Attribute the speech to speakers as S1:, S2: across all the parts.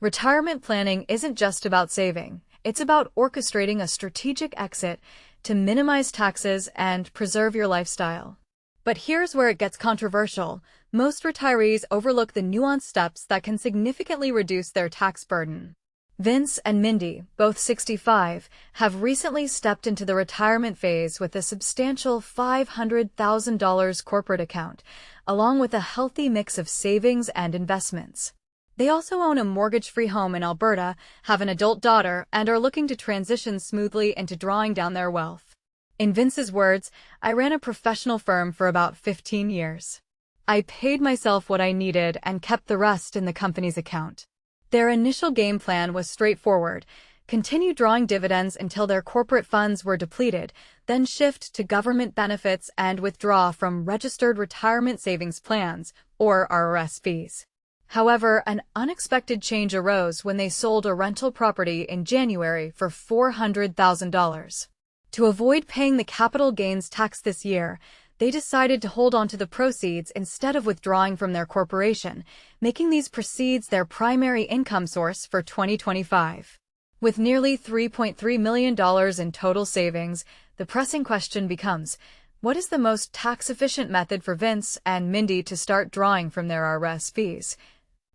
S1: Retirement planning isn't just about saving, it's about orchestrating a strategic exit to minimize taxes and preserve your lifestyle. But here's where it gets controversial. Most retirees overlook the nuanced steps that can significantly reduce their tax burden. Vince and Mindy, both 65, have recently stepped into the retirement phase with a substantial $500,000 corporate account, along with a healthy mix of savings and investments. They also own a mortgage-free home in Alberta, have an adult daughter, and are looking to transition smoothly into drawing down their wealth. In Vince's words, "I ran a professional firm for about 15 years. I paid myself what I needed and kept the rest in the company's account." Their initial game plan was straightforward: continue drawing dividends until their corporate funds were depleted, then shift to government benefits and withdraw from registered retirement savings plans, or RRSPs. However, an unexpected change arose when they sold a rental property in January for $400,000. To avoid paying the capital gains tax this year, they decided to hold on to the proceeds instead of withdrawing from their corporation, making these proceeds their primary income source for 2025. With nearly $3.3 million in total savings, the pressing question becomes, what is the most tax-efficient method for Vince and Mindy to start drawing from their RRSPs?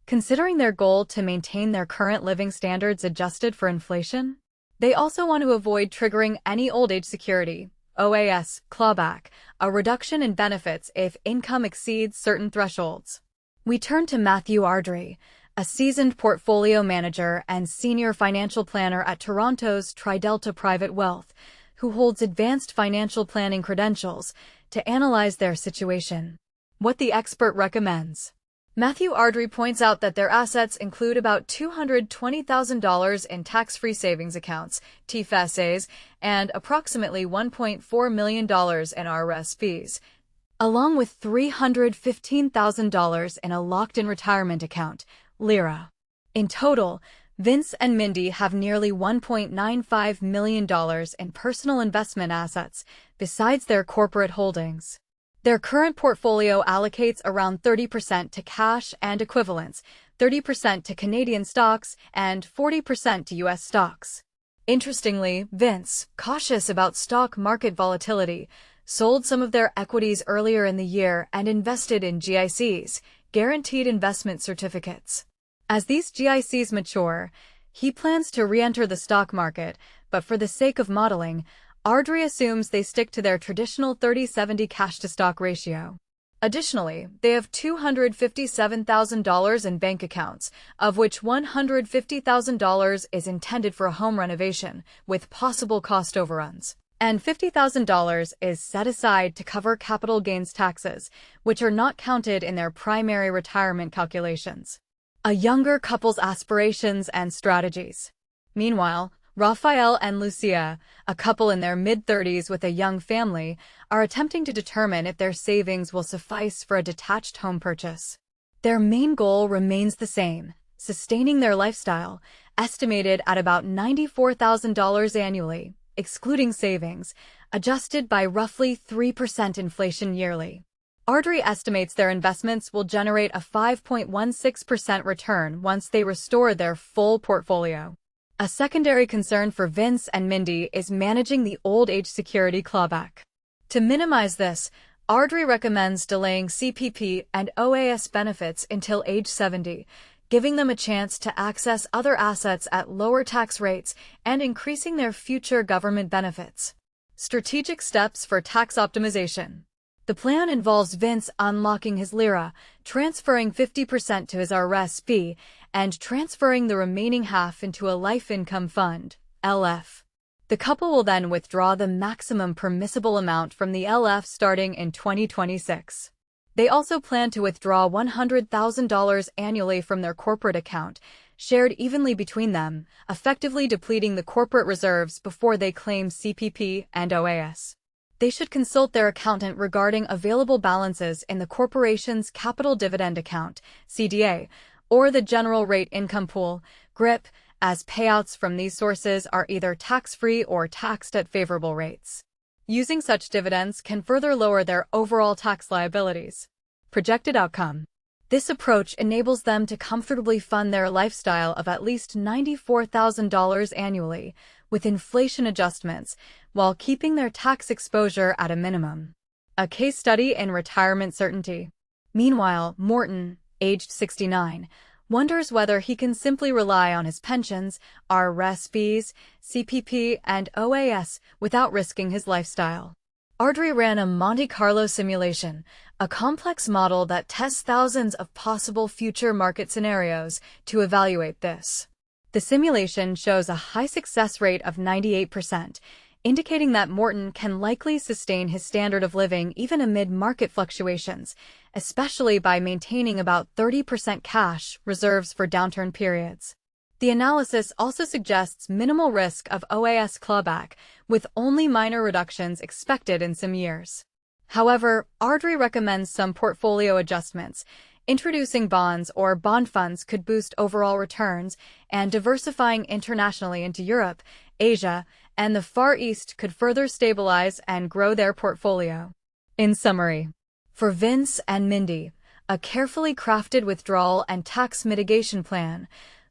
S1: Considering their goal to maintain their current living standards adjusted for inflation, they also want to avoid triggering any old age security, OAS, clawback, a reduction in benefits if income exceeds certain thresholds. We turn to Matthew Ardrey, a seasoned portfolio manager and senior financial planner at Toronto's TriDelta Private Wealth, who holds advanced financial planning credentials, to analyze their situation. What the expert recommends. Matthew Ardrey points out that their assets include about $220,000 in tax-free savings accounts, TFSAs, and approximately $1.4 million in RRSPs, along with $315,000 in a locked-in retirement account, LIRA. In total, Vince and Mindy have nearly $1.95 million in personal investment assets, besides their corporate holdings. Their current portfolio allocates around 30% to cash and equivalents, 30% to Canadian stocks, and 40% to U.S. stocks. Interestingly, Vince, cautious about stock market volatility, sold some of their equities earlier in the year and invested in GICs, guaranteed investment certificates. As these GICs mature, he plans to re-enter the stock market, but for the sake of modeling, Ardrey assumes they stick to their traditional 30-70 cash-to-stock ratio. Additionally, they have $257,000 in bank accounts, of which $150,000 is intended for a home renovation, with possible cost overruns, and $50,000 is set aside to cover capital gains taxes, which are not counted in their primary retirement calculations. A younger couple's aspirations and strategies. Meanwhile, Raphael and Lucia, a couple in their mid-30s with a young family, are attempting to determine if their savings will suffice for a detached home purchase. Their main goal remains the same: sustaining their lifestyle, estimated at about $94,000 annually, excluding savings, adjusted by roughly 3% inflation yearly. Ardrey estimates their investments will generate a 5.16% return once they restore their full portfolio. A secondary concern for Vince and Mindy is managing the old age security clawback. To minimize this, Ardrey recommends delaying CPP and OAS benefits until age 70, giving them a chance to access other assets at lower tax rates and increasing their future government benefits. Strategic steps for tax optimization. The plan involves Vince unlocking his LIRA, transferring 50% to his RRSP, and transferring the remaining half into a life income fund, LF. The couple will then withdraw the maximum permissible amount from the LF starting in 2026. They also plan to withdraw $100,000 annually from their corporate account, shared evenly between them, effectively depleting the corporate reserves before they claim CPP and OAS. They should consult their accountant regarding available balances in the corporation's capital dividend account, CDA, or the general rate income pool, GRIP, as payouts from these sources are either tax-free or taxed at favorable rates. Using such dividends can further lower their overall tax liabilities. Projected outcome. This approach enables them to comfortably fund their lifestyle of at least $94,000 annually, with inflation adjustments, while keeping their tax exposure at a minimum. A case study in retirement certainty. Meanwhile, Morton, aged 69, wonders whether he can simply rely on his pensions, RRSPs, CPP, and OAS without risking his lifestyle. Ardrey ran a Monte Carlo simulation, a complex model that tests thousands of possible future market scenarios to evaluate this. The simulation shows a high success rate of 98%, indicating that Morton can likely sustain his standard of living even amid market fluctuations, especially by maintaining about 30% cash reserves for downturn periods. The analysis also suggests minimal risk of OAS clawback, with only minor reductions expected in some years. However, Ardrey recommends some portfolio adjustments. Introducing bonds or bond funds could boost overall returns, and diversifying internationally into Europe, Asia, and the Far East could further stabilize and grow their portfolio. In summary, for Vince and Mindy, a carefully crafted withdrawal and tax mitigation plan,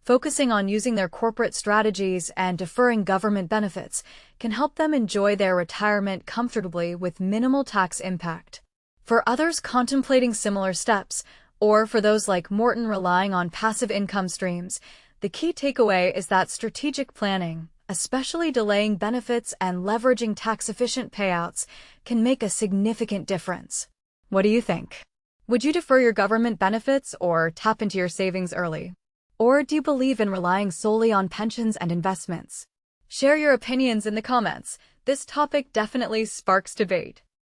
S1: focusing on using their corporate strategies and deferring government benefits, can help them enjoy their retirement comfortably with minimal tax impact. For others contemplating similar steps, or for those like Morton relying on passive income streams, the key takeaway is that strategic planning, especially delaying benefits and leveraging tax-efficient payouts, can make a significant difference. What do you think? Would you defer your government benefits or tap into your savings early? Or do you believe in relying solely on pensions and investments? Share your opinions in the comments. This topic definitely sparks debate.